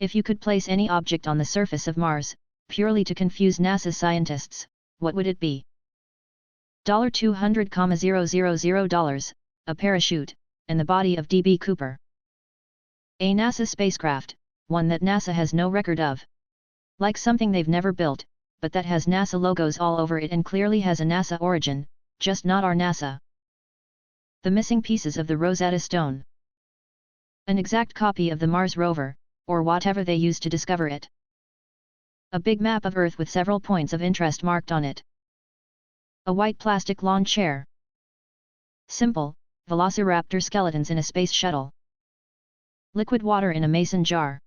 If you could place any object on the surface of Mars, purely to confuse NASA scientists, what would it be? $200,000, a parachute, and the body of D.B. Cooper. A NASA spacecraft, one that NASA has no record of. Like something they've never built, but that has NASA logos all over it and clearly has a NASA origin, just not our NASA. The missing pieces of the Rosetta Stone. An exact copy of the Mars rover, or whatever they used to discover it. A big map of Earth with several points of interest marked on it. A white plastic lawn chair. Simple, velociraptor skeletons in a space shuttle. Liquid water in a mason jar.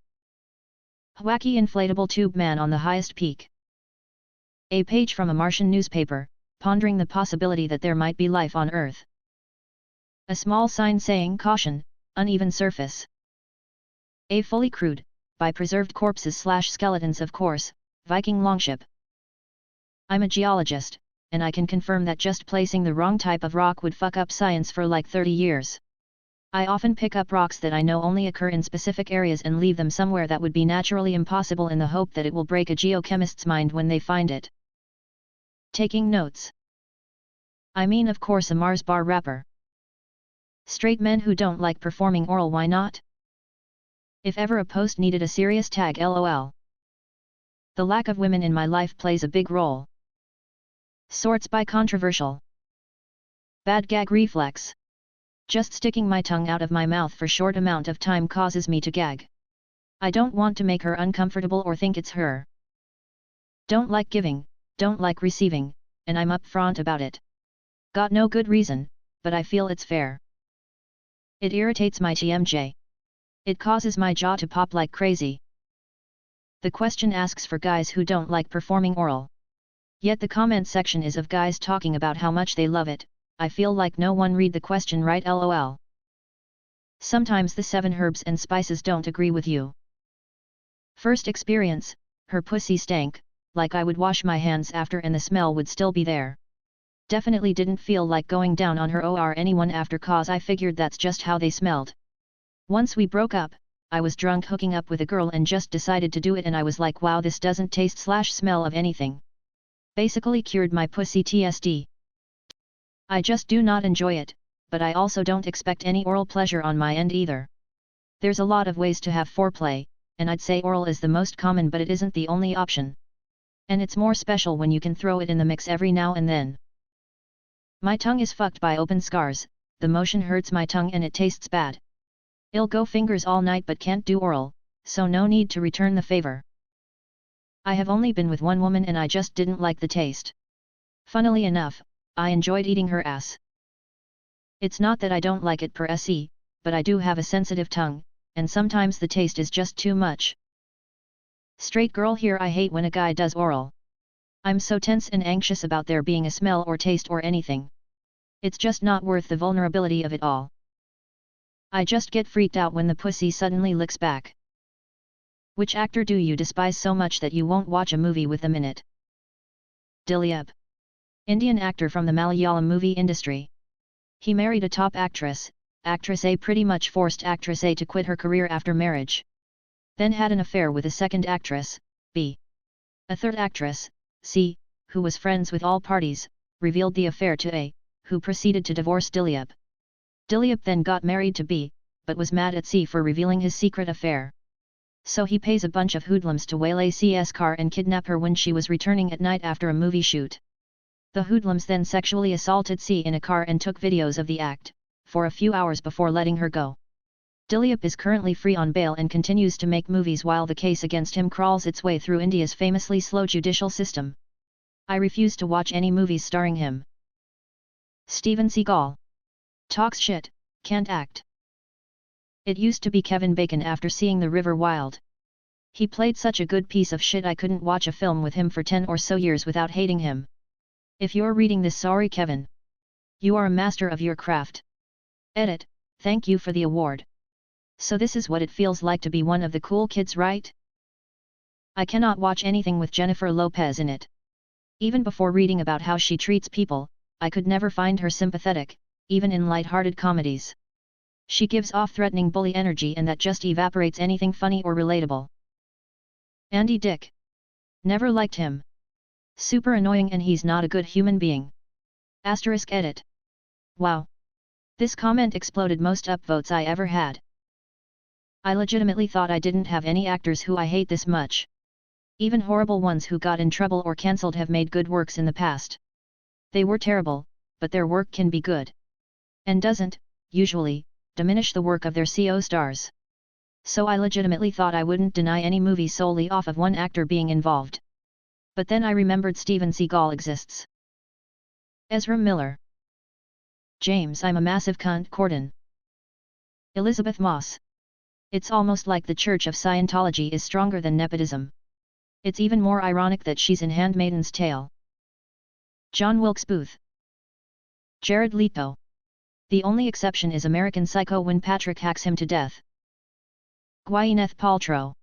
Wacky inflatable tube man on the highest peak. A page from a Martian newspaper, pondering the possibility that there might be life on Earth. A small sign saying caution, uneven surface. A fully crewed, by preserved corpses/skeletons of course, Viking longship. I'm a geologist, and I can confirm that just placing the wrong type of rock would fuck up science for like 30 years. I often pick up rocks that I know only occur in specific areas and leave them somewhere that would be naturally impossible in the hope that it will break a geochemist's mind when they find it. Taking notes. I mean of course a Mars bar rapper. Straight men who don't like performing oral, why not? If ever a post needed a serious tag, LOL. The lack of women in my life plays a big role. Sorts by controversial. Bad gag reflex. Just sticking my tongue out of my mouth for short amount of time causes me to gag. I don't want to make her uncomfortable or think it's her. Don't like giving, don't like receiving, and I'm upfront about it. Got no good reason, but I feel it's fair. It irritates my TMJ. It causes my jaw to pop like crazy. The question asks for guys who don't like performing oral. Yet the comment section is of guys talking about how much they love it. I feel like no one read the question right, LOL. Sometimes the 7 herbs and spices don't agree with you. First experience, her pussy stank, like I would wash my hands after and the smell would still be there. Definitely didn't feel like going down on her or anyone after, cause I figured that's just how they smelled. Once we broke up, I was drunk hooking up with a girl and just decided to do it, and I was like, wow, this doesn't taste/smell of anything. Basically cured my pussy TSD. I just do not enjoy it, but I also don't expect any oral pleasure on my end either. There's a lot of ways to have foreplay, and I'd say oral is the most common, but it isn't the only option. And it's more special when you can throw it in the mix every now and then. My tongue is fucked by open scars, the motion hurts my tongue and it tastes bad. I'll go fingers all night but can't do oral, so no need to return the favor. I have only been with one woman and I just didn't like the taste. Funnily enough, I enjoyed eating her ass. It's not that I don't like it per se, but I do have a sensitive tongue, and sometimes the taste is just too much. Straight girl here, I hate when a guy does oral. I'm so tense and anxious about there being a smell or taste or anything. It's just not worth the vulnerability of it all. I just get freaked out when the pussy suddenly licks back. Which actor do you despise so much that you won't watch a movie with them in it? Dilyep. Indian actor from the Malayalam movie industry. He married a top actress, actress A pretty much forced actress A to quit her career after marriage. Then had an affair with a second actress, B. A third actress, C, who was friends with all parties, revealed the affair to A, who proceeded to divorce Dilyep. Dilyep then got married to B, but was mad at C for revealing his secret affair. So he pays a bunch of hoodlums to waylay C's car and kidnap her when she was returning at night after a movie shoot. The hoodlums then sexually assaulted C in a car and took videos of the act, for a few hours before letting her go. Dilyep is currently free on bail and continues to make movies while the case against him crawls its way through India's famously slow judicial system. I refuse to watch any movies starring him. Steven Seagal. Talks shit, can't act. It used to be Kevin Bacon after seeing The River Wild. He played such a good piece of shit I couldn't watch a film with him for 10 or so years without hating him. If you're reading this, sorry Kevin. You are a master of your craft. Edit, thank you for the award. So this is what it feels like to be one of the cool kids, right? I cannot watch anything with Jennifer Lopez in it. Even before reading about how she treats people, I could never find her sympathetic, even in light-hearted comedies. She gives off threatening bully energy and that just evaporates anything funny or relatable. Andy Dick. Never liked him. Super annoying and he's not a good human being. *Edit. Wow. This comment exploded most upvotes I ever had. I legitimately thought I didn't have any actors who I hate this much. Even horrible ones who got in trouble or cancelled have made good works in the past. They were terrible, but their work can be good. And doesn't, usually, diminish the work of their co-stars. So I legitimately thought I wouldn't deny any movie solely off of one actor being involved. But then I remembered Steven Seagal exists. Ezra Miller. James, I'm a massive cunt. Corden. Elizabeth Moss. It's almost like the Church of Scientology is stronger than nepotism. It's even more ironic that she's in Handmaid's Tale. John Wilkes Booth. Jared Leto. The only exception is American Psycho when Patrick hacks him to death. Gwyneth Paltrow.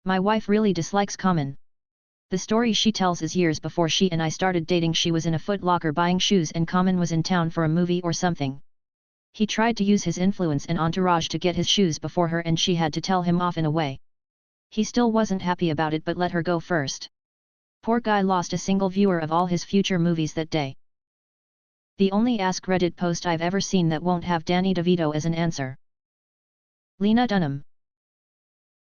My wife really dislikes Common. The story she tells is years before she and I started dating, she was in a Foot Locker buying shoes and Common was in town for a movie or something. He tried to use his influence and entourage to get his shoes before her and she had to tell him off in a way. He still wasn't happy about it but let her go first. Poor guy lost a single viewer of all his future movies that day. The only AskReddit post I've ever seen that won't have Danny DeVito as an answer. Lena Dunham.